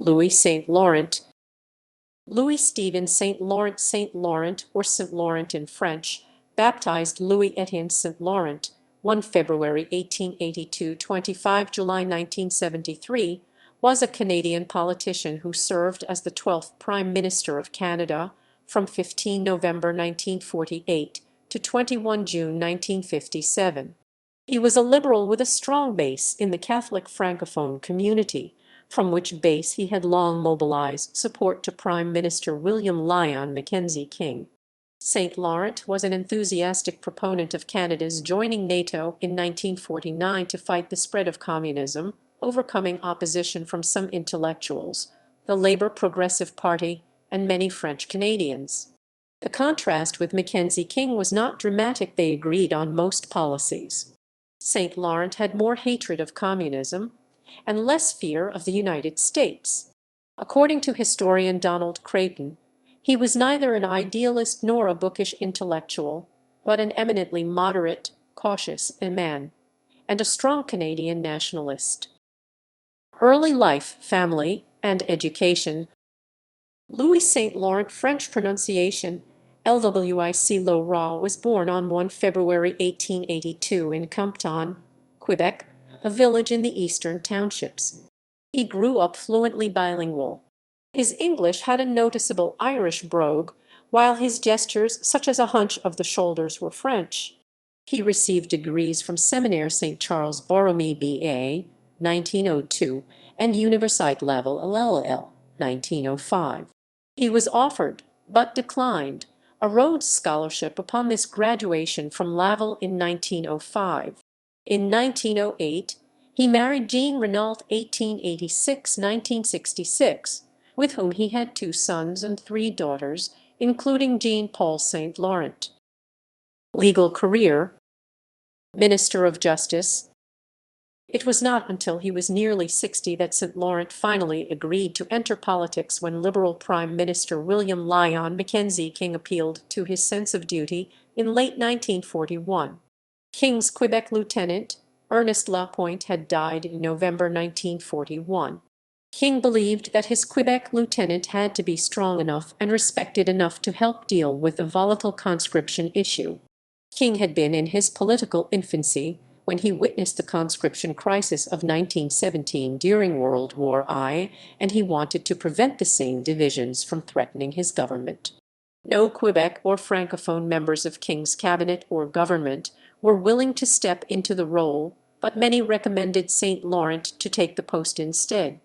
Louis Saint-Laurent. Louis-Étienne St-Laurent, Saint-Laurent or Saint-Laurent in French, baptized Louis-Étienne St-Laurent, 1 February 1882 – 25 July 1973, was a Canadian politician who served as the 12th Prime Minister of Canada from 15 November 1948 to 21 June 1957. He was a Liberal with a strong base in the Catholic francophone community, from which base he had long mobilized support to Prime Minister William Lyon Mackenzie King. St-Laurent was an enthusiastic proponent of Canada's joining NATO in 1949 to fight the spread of communism, overcoming opposition from some intellectuals, the Labour Progressive Party, and many French Canadians. The contrast with Mackenzie King was not dramatic. They agreed on most policies. St-Laurent had more hatred of communism and less fear of the United States. According to historian Donald Creighton, he was neither an idealist nor a bookish intellectual, but an eminently moderate, cautious man, and a strong Canadian nationalist. Early life, family, and education. Louis Saint-Laurent, French pronunciation, Louis-Laurent, was born on 1 February 1882 in Compton, Quebec, a village in the Eastern Townships. He grew up fluently bilingual. His English had a noticeable Irish brogue, while his gestures, such as a hunch of the shoulders, were French. He received degrees from Seminaire St. Charles Borromée B.A. 1902 and Université Laval LLL 1905. He was offered, but declined, a Rhodes Scholarship upon this graduation from Laval in 1905. In 1908, he married Jean Renault 1886–1966, with whom he had 2 sons and 3 daughters, including Jean-Paul Saint-Laurent. Legal career. Minister of Justice. It was not until he was nearly 60 that St-Laurent finally agreed to enter politics when Liberal Prime Minister William Lyon Mackenzie King appealed to his sense of duty in late 1941. King's Quebec lieutenant, Ernest Lapointe, had died in November 1941. King believed that his Quebec lieutenant had to be strong enough and respected enough to help deal with the volatile conscription issue. King had been in his political infancy when he witnessed the conscription crisis of 1917 during World War I, and he wanted to prevent the same divisions from threatening his government. No Quebec or Francophone members of King's cabinet or government were willing to step into the role, but many recommended Saint-Laurent to take the post instead.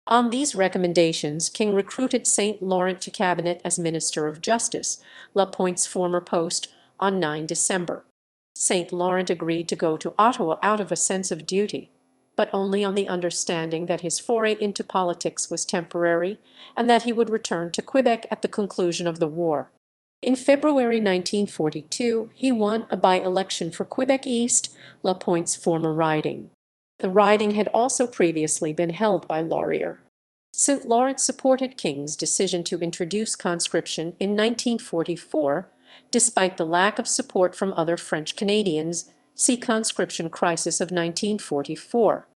On these recommendations, King recruited Saint-Laurent to cabinet as Minister of Justice, Lapointe's former post, on 9 December. Saint-Laurent agreed to go to Ottawa out of a sense of duty, but only on the understanding that his foray into politics was temporary and that he would return to Quebec at the conclusion of the war. In February 1942, he won a by-election for Quebec East, Lapointe's former riding. The riding had also previously been held by Laurier. Saint-Laurent supported King's decision to introduce conscription in 1944, despite the lack of support from other French Canadians. See Conscription Crisis of 1944.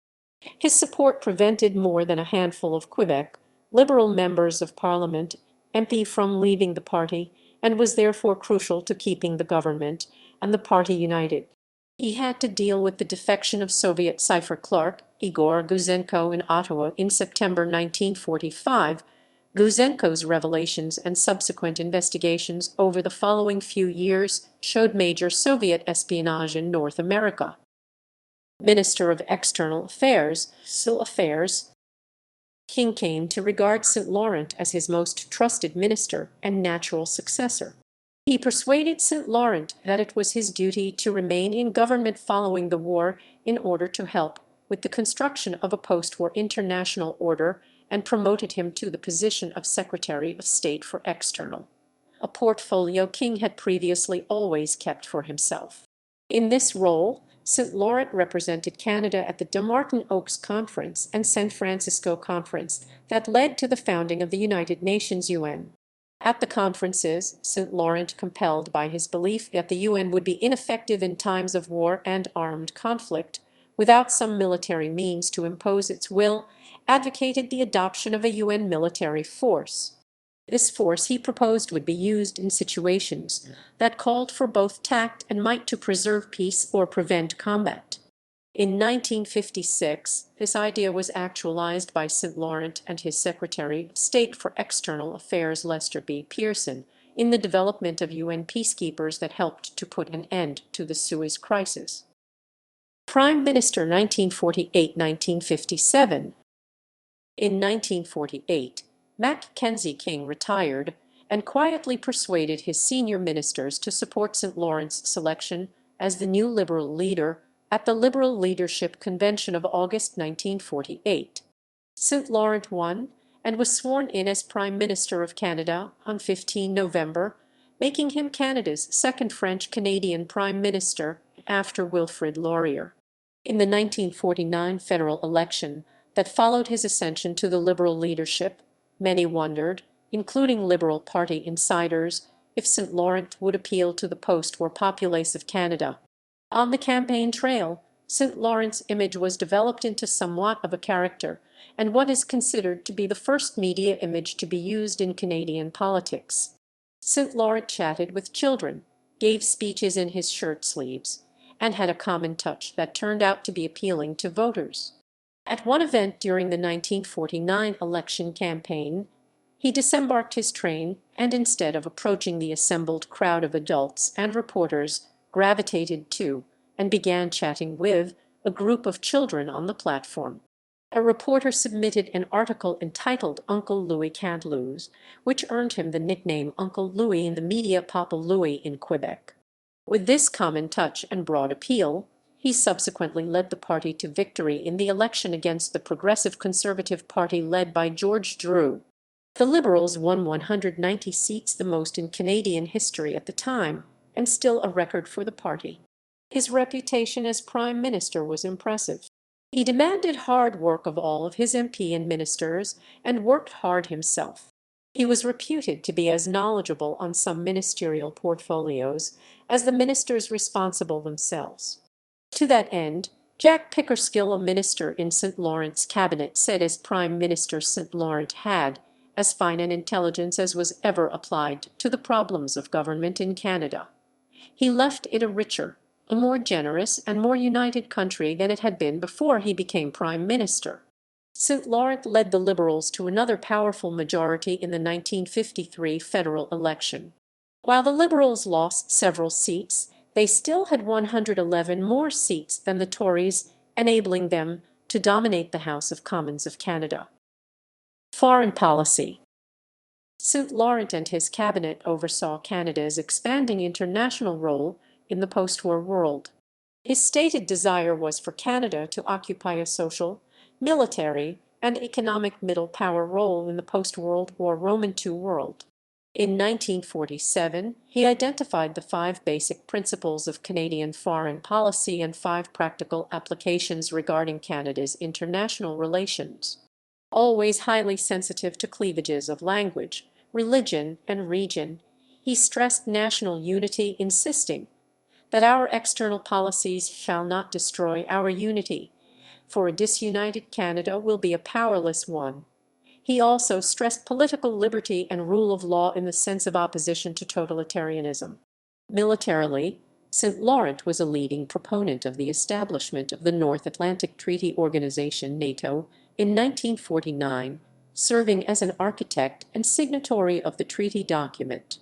His support prevented more than a handful of Quebec Liberal members of Parliament, MP, from leaving the party, and was therefore crucial to keeping the government and the party united. He had to deal with the defection of Soviet cipher clerk Igor Guzenko in Ottawa in September 1945. Guzenko's revelations and subsequent investigations over the following few years showed major Soviet espionage in North America. Minister of External Affairs, Civil Affairs. King came to regard Saint-Laurent as his most trusted minister and natural successor. He persuaded Saint-Laurent that it was his duty to remain in government following the war in order to help with the construction of a post-war international order, and promoted him to the position of Secretary of State for External, a portfolio King had previously always kept for himself. In this role, Saint-Laurent represented Canada at the Dumbarton Oaks Conference and San Francisco Conference that led to the founding of the United Nations UN. At the conferences, Saint-Laurent, compelled by his belief that the UN would be ineffective in times of war and armed conflict, without some military means to impose its will, advocated the adoption of a UN military force. This force he proposed would be used in situations that called for both tact and might to preserve peace or prevent combat. In 1956, this idea was actualized by St-Laurent and his Secretary of State for External Affairs Lester B. Pearson in the development of UN peacekeepers that helped to put an end to the Suez Crisis. Prime Minister 1948–1957. In 1948, Mackenzie King retired and quietly persuaded his senior ministers to support St-Laurent's selection as the new Liberal leader at the Liberal Leadership Convention of August 1948. St-Laurent won and was sworn in as Prime Minister of Canada on 15 November, making him Canada's second French-Canadian Prime Minister after Wilfrid Laurier. In the 1949 federal election that followed his ascension to the Liberal leadership, many wondered, including Liberal Party insiders, if St-Laurent would appeal to the post-war populace of Canada. On the campaign trail, St-Laurent's image was developed into somewhat of a character, and what is considered to be the first media image to be used in Canadian politics. St-Laurent chatted with children, gave speeches in his shirt sleeves, and had a common touch that turned out to be appealing to voters. At one event during the 1949 election campaign, he disembarked his train and instead of approaching the assembled crowd of adults and reporters, gravitated to and began chatting with a group of children on the platform. A reporter submitted an article entitled Uncle Louis Can't Lose, which earned him the nickname Uncle Louis in the media Papa Louis in Quebec. With this common touch and broad appeal, he subsequently led the party to victory in the election against the Progressive Conservative Party led by George Drew. The Liberals won 190 seats, the most in Canadian history at the time, and still a record for the party. His reputation as Prime Minister was impressive. He demanded hard work of all of his MP and ministers, and worked hard himself. He was reputed to be as knowledgeable on some ministerial portfolios as the ministers responsible themselves. To that end, Jack Pickersgill, a minister in St-Laurent's cabinet, said as Prime Minister St-Laurent had as fine an intelligence as was ever applied to the problems of government in Canada. He left it a richer, a more generous and more united country than it had been before he became Prime Minister. St-Laurent led the Liberals to another powerful majority in the 1953 federal election. While the Liberals lost several seats, they still had 111 more seats than the Tories, enabling them to dominate the House of Commons of Canada. Foreign policy. St-Laurent and his cabinet oversaw Canada's expanding international role in the post-war world. His stated desire was for Canada to occupy a social, military, and economic middle power role in the post-World War II world. In 1947, he identified the 5 basic principles of Canadian foreign policy and 5 practical applications regarding Canada's international relations. Always highly sensitive to cleavages of language, religion, and region, he stressed national unity, insisting that our external policies shall not destroy our unity, for a disunited Canada will be a powerless one. He also stressed political liberty and rule of law in the sense of opposition to totalitarianism. Militarily, St-Laurent was a leading proponent of the establishment of the North Atlantic Treaty Organization (NATO) in 1949, serving as an architect and signatory of the treaty document.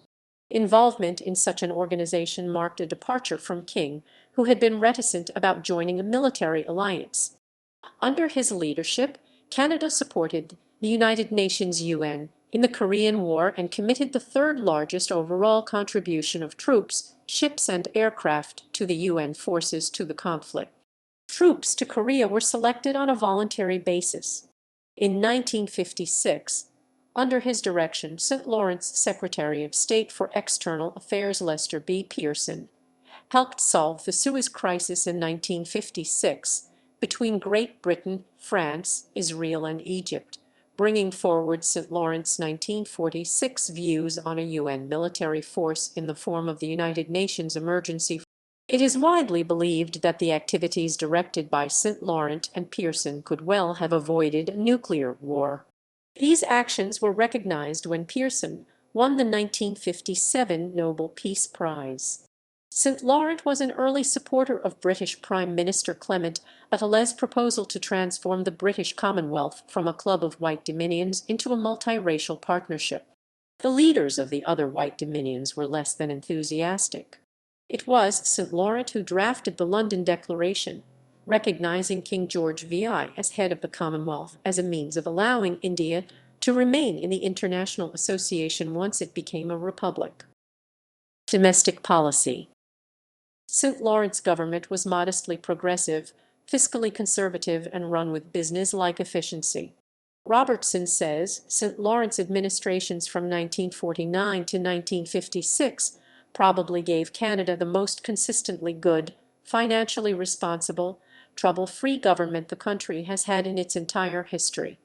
Involvement in such an organization marked a departure from King, who had been reticent about joining a military alliance. Under his leadership, Canada supported the United Nations (UN) in the Korean War and committed the 3rd largest overall contribution of troops, ships, and aircraft to the UN forces to the conflict. Troops to Korea were selected on a voluntary basis. In 1956, under his direction, St-Laurent's Secretary of State for External Affairs Lester B. Pearson helped solve the Suez Crisis in 1956 between Great Britain, France, Israel, and Egypt, bringing forward St-Laurent's 1946 views on a UN military force in the form of the United Nations Emergency It is widely believed that the activities directed by St-Laurent and Pearson could well have avoided a nuclear war. These actions were recognized when Pearson won the 1957 Nobel Peace Prize. St-Laurent was an early supporter of British Prime Minister Clement Attlee's proposal to transform the British Commonwealth from a club of white dominions into a multiracial partnership. The leaders of the other white dominions were less than enthusiastic. It was St-Laurent who drafted the London Declaration, recognizing King George VI as head of the Commonwealth as a means of allowing India to remain in the international association once it became a republic. Domestic policy. St-Laurent's government was modestly progressive, fiscally conservative, and run with business-like efficiency. Robertson says St-Laurent's administrations from 1949 to 1956 probably gave Canada the most consistently good, financially responsible, trouble-free government the country has had in its entire history.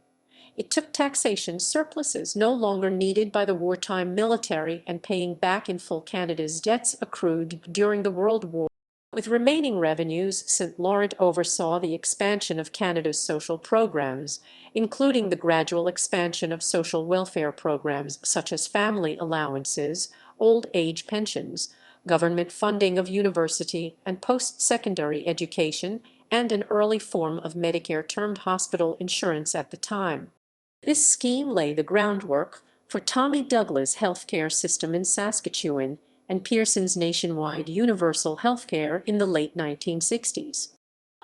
It took taxation surpluses no longer needed by the wartime military and paying back in full Canada's debts accrued during the World War. With remaining revenues, St-Laurent oversaw the expansion of Canada's social programs, including the gradual expansion of social welfare programs such as family allowances, old age pensions, government funding of university and post-secondary education, and an early form of Medicare termed hospital insurance at the time. This scheme laid the groundwork for Tommy Douglas' healthcare system in Saskatchewan and Pearson's nationwide universal healthcare in the late 1960s.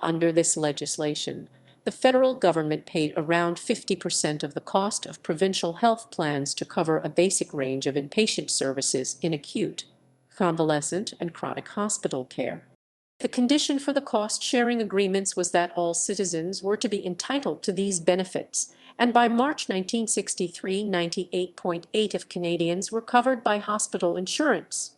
Under this legislation, the federal government paid around 50% of the cost of provincial health plans to cover a basic range of inpatient services in acute, convalescent, and chronic hospital care. The condition for the cost-sharing agreements was that all citizens were to be entitled to these benefits, and by March 1963, 98.8% of Canadians were covered by hospital insurance.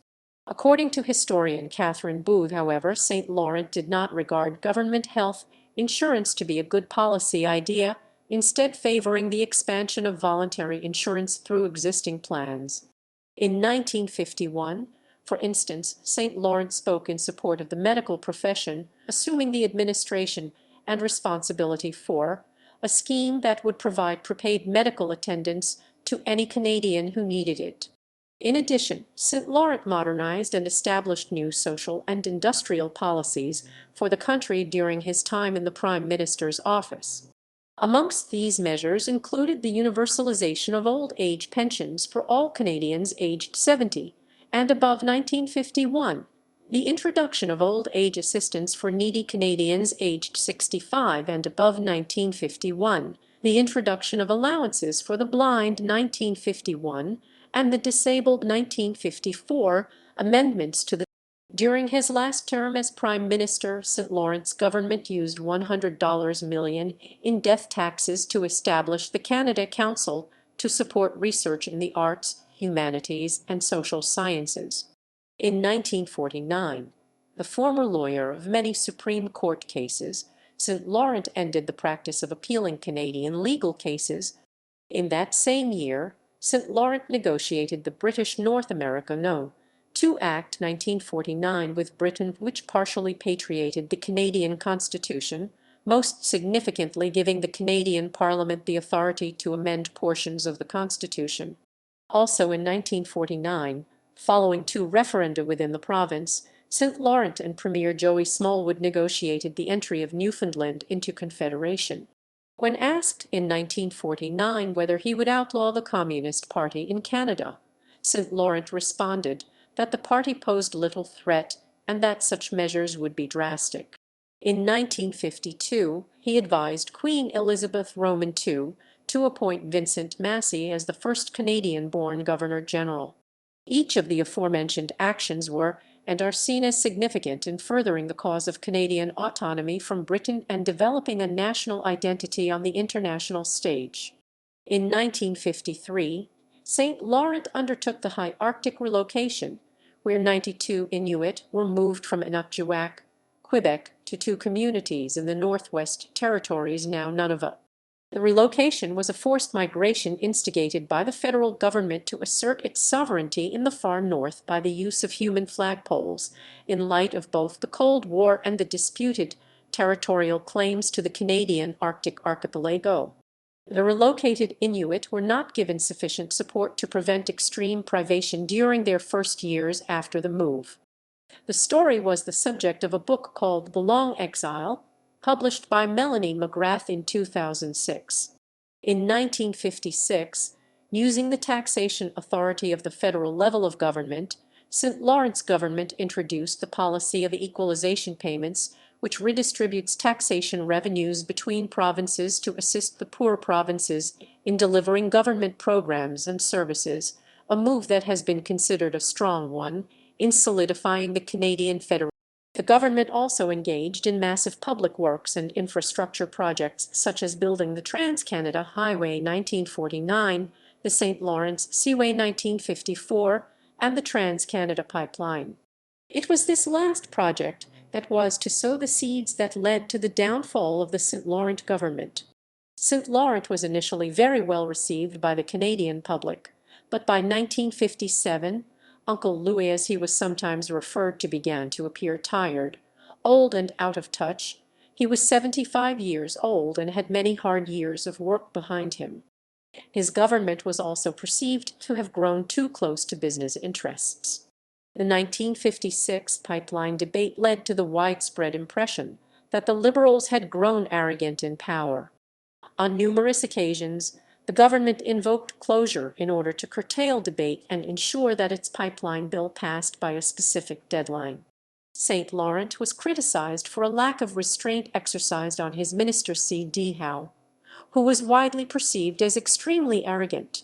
According to historian Catherine Booth, however, St-Laurent did not regard government health insurance to be a good policy idea, instead favoring the expansion of voluntary insurance through existing plans. In 1951, for instance, St-Laurent spoke in support of the medical profession, assuming the administration and responsibility for a scheme that would provide prepaid medical attendance to any Canadian who needed it. In addition, St-Laurent modernized and established new social and industrial policies for the country during his time in the Prime Minister's office. Amongst these measures included the universalization of old age pensions for all Canadians aged 70 and above 1951, the introduction of old age assistance for needy Canadians aged 65 and above 1951, the introduction of allowances for the blind 1951, and the disabled 1954 amendments to the. During his last term as Prime Minister, St-Laurent's government used $100 million in death taxes to establish the Canada Council to support research in the arts, humanities, and social sciences. In 1949, the former lawyer of many Supreme Court cases, St-Laurent ended the practice of appealing Canadian legal cases. In that same year, St-Laurent negotiated the British North America No. 2 Act 1949 with Britain, which partially patriated the Canadian Constitution, most significantly giving the Canadian Parliament the authority to amend portions of the Constitution. Also in 1949, following two referenda within the province, St-Laurent and Premier Joey Smallwood negotiated the entry of Newfoundland into Confederation. When asked in 1949 whether he would outlaw the Communist Party in Canada, St-Laurent responded that the party posed little threat and that such measures would be drastic. In 1952, he advised Queen Elizabeth Roman II to appoint Vincent Massey as the first Canadian-born Governor-General. Each of the aforementioned actions were and are seen as significant in furthering the cause of Canadian autonomy from Britain and developing a national identity on the international stage. In 1953, St-Laurent undertook the High Arctic relocation, where 92 Inuit were moved from Inukjuak, Quebec, to two communities in the Northwest Territories, now Nunavut. The relocation was a forced migration instigated by the federal government to assert its sovereignty in the far north by the use of human flagpoles, in light of both the Cold War and the disputed territorial claims to the Canadian Arctic archipelago. The relocated Inuit were not given sufficient support to prevent extreme privation during their first years after the move. The story was the subject of a book called The Long Exile, published by Melanie McGrath in 2006. In 1956, using the taxation authority of the federal level of government, St. Lawrence government introduced the policy of equalization payments, which redistributes taxation revenues between provinces to assist the poor provinces in delivering government programs and services, a move that has been considered a strong one in solidifying the Canadian Federation. The government also engaged in massive public works and infrastructure projects such as building the Trans-Canada Highway 1949, the St. Lawrence Seaway 1954, and the Trans-Canada Pipeline. It was this last project that was to sow the seeds that led to the downfall of the St. Laurent government. St. Laurent was initially very well received by the Canadian public, but by 1957, Uncle Louis, as he was sometimes referred to, began to appear tired, old and out of touch. He was 75 years old and had many hard years of work behind him. His government was also perceived to have grown too close to business interests. The 1956 pipeline debate led to the widespread impression that the Liberals had grown arrogant in power. On numerous occasions, the government invoked closure in order to curtail debate and ensure that its pipeline bill passed by a specific deadline. St. Laurent was criticized for a lack of restraint exercised on his minister C.D. Howe, who was widely perceived as extremely arrogant.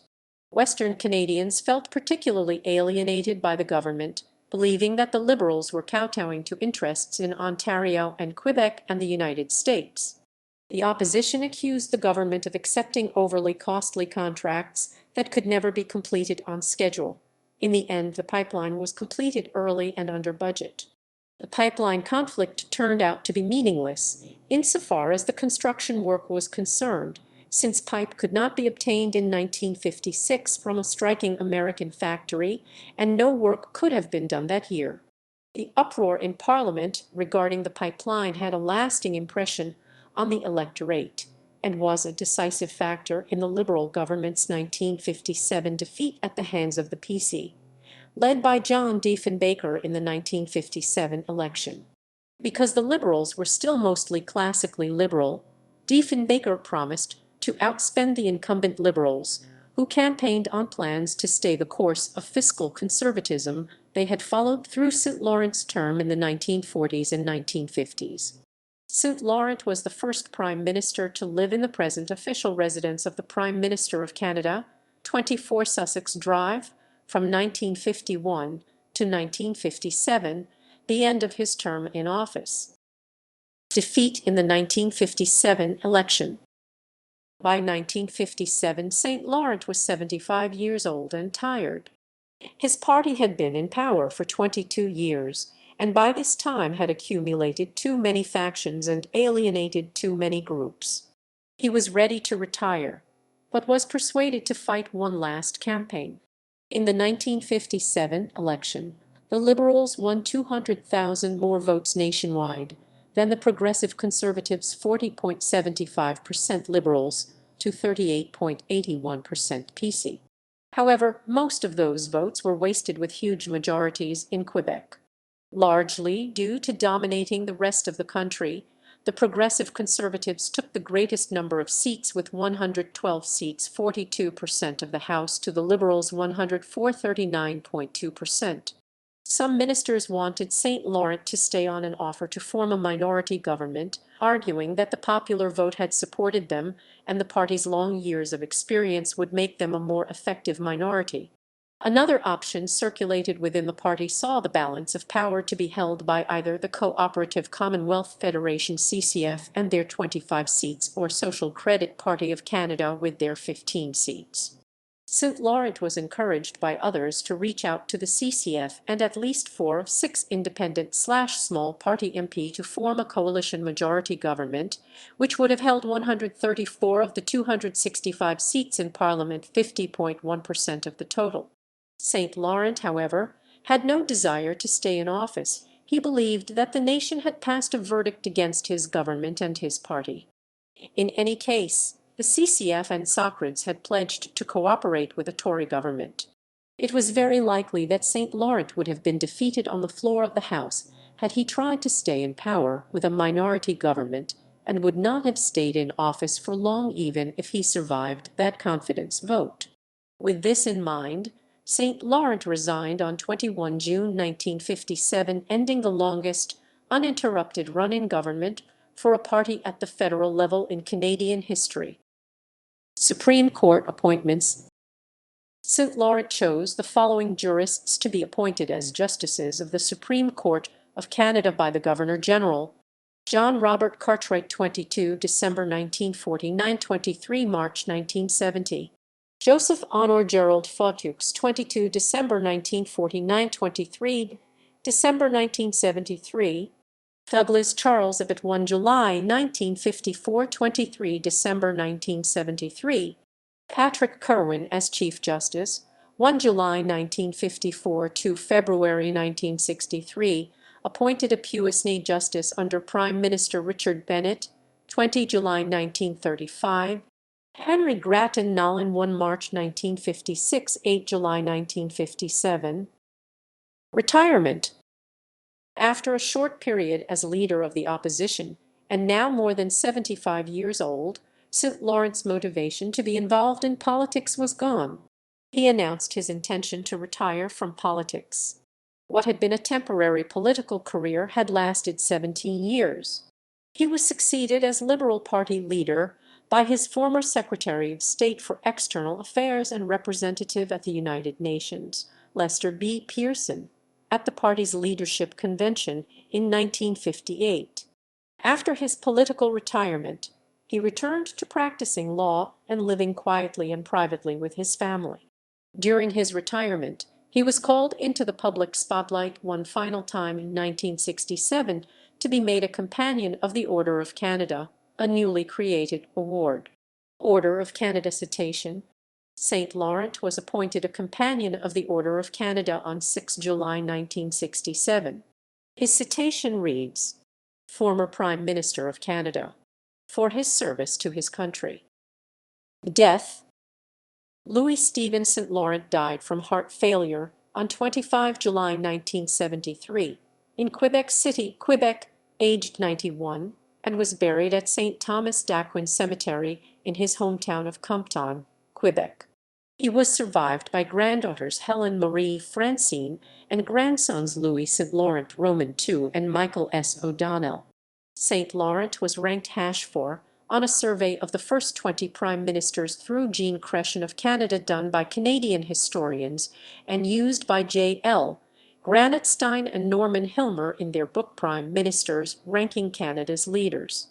Western Canadians felt particularly alienated by the government, believing that the Liberals were kowtowing to interests in Ontario and Quebec and the United States. The opposition accused the government of accepting overly costly contracts that could never be completed on schedule. In the end, the pipeline was completed early and under budget. The pipeline conflict turned out to be meaningless insofar as the construction work was concerned, since pipe could not be obtained in 1956 from a striking American factory, and no work could have been done that year. The uproar in Parliament regarding the pipeline had a lasting impression on the electorate and was a decisive factor in the Liberal government's 1957 defeat at the hands of the PC, led by John Diefenbaker in the 1957 election. Because the Liberals were still mostly classically liberal, Diefenbaker promised to outspend the incumbent Liberals, who campaigned on plans to stay the course of fiscal conservatism they had followed through St. Laurent's term in the 1940s and 1950s. St. Laurent was the first prime minister to live in the present official residence of the Prime Minister of Canada, 24 Sussex Drive, from 1951 to 1957, the end of his term in office. Defeat in the 1957 election. By 1957, St. Laurent was 75 years old and tired. His party had been in power for 22 years, and by this time had accumulated too many factions and alienated too many groups. He was ready to retire, but was persuaded to fight one last campaign. In the 1957 election, the Liberals won 200,000 more votes nationwide than the Progressive Conservatives' 40.75% Liberals to 38.81% PC. However, most of those votes were wasted with huge majorities in Quebec. Largely due to dominating the rest of the country, the Progressive Conservatives took the greatest number of seats with 112 seats, 42% of the House, to the Liberals' 104, 39.2%. Some ministers wanted St. Laurent to stay on and offer to form a minority government, arguing that the popular vote had supported them and the party's long years of experience would make them a more effective minority. Another option circulated within the party saw the balance of power to be held by either the Cooperative Commonwealth Federation (CCF) and their 25 seats, or Social Credit Party of Canada with their 15 seats. St-Laurent was encouraged by others to reach out to the CCF and at least 4 of 6 independent/small party MP to form a coalition majority government, which would have held 134 of the 265 seats in Parliament, 50.1% of the total. St-Laurent, however, had no desire to stay in office. He believed that the nation had passed a verdict against his government and his party. In any case, the CCF and Socrates had pledged to cooperate with a Tory government. It was very likely that St-Laurent would have been defeated on the floor of the House had he tried to stay in power with a minority government, and would not have stayed in office for long even if he survived that confidence vote. With this in mind, St-Laurent resigned on 21 June 1957, ending the longest uninterrupted run in government for a party at the federal level in Canadian history. Supreme Court appointments. St-Laurent chose the following jurists to be appointed as justices of the Supreme Court of Canada by the Governor-General: John Robert Cartwright, 22 December 1949, 23 March 1970. Joseph Honor Gerald Fauteux, 22 December 1949, 23 December 1973. Douglas Charles Abbott, 1 July 1954, 23 December 1973. Patrick Kerwin as Chief Justice, 1 July 1954 to February 1963, appointed a puisne justice under Prime Minister Richard Bennett, 20 July 1935. Henry Grattan Nolan, 1 March 1956, 8 July 1957. Retirement. After a short period as leader of the opposition, and now more than 75 years old, St-Laurent's motivation to be involved in politics was gone. He announced his intention to retire from politics. What had been a temporary political career had lasted 17 years. He was succeeded as Liberal Party leader by his former Secretary of State for External Affairs and representative at the United Nations, Lester B. Pearson, at the party's leadership convention in 1958. After his political retirement, he returned to practicing law and living quietly and privately with his family. During his retirement, he was called into the public spotlight one final time in 1967 to be made a Companion of the Order of Canada, a newly created award. Order of Canada citation. St-Laurent was appointed a Companion of the Order of Canada on 6 July 1967. His citation reads, "Former Prime Minister of Canada, for his service to his country." Death. Louis-Étienne St-Laurent died from heart failure on 25 July 1973 in Quebec City, Quebec, aged 91, and was buried at St. Thomas d'Aquin Cemetery in his hometown of Compton, Quebec. He was survived by granddaughters Helen Marie Francine and grandsons Louis St-Laurent Roman II and Michael S. O'Donnell. St-Laurent was ranked #4 on a survey of the first 20 prime ministers through Jean Creighton of Canada done by Canadian historians and used by J.L. Granatstein and Norman Hilmer in their book Prime Ministers, Ranking Canada's Leaders.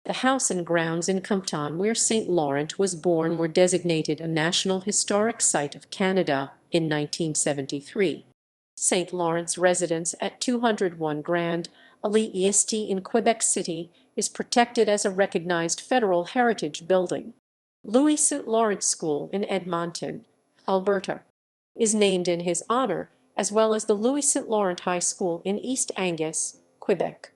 The house and grounds in Compton where St-Laurent was born were designated a National Historic Site of Canada in 1973. St-Laurent's residence at 201 Grand Allée Est in Quebec City is protected as a recognized federal heritage building. Louis St-Laurent School in Edmonton, Alberta, is named in his honor, as well as the Louis St-Laurent High School in East Angus, Quebec.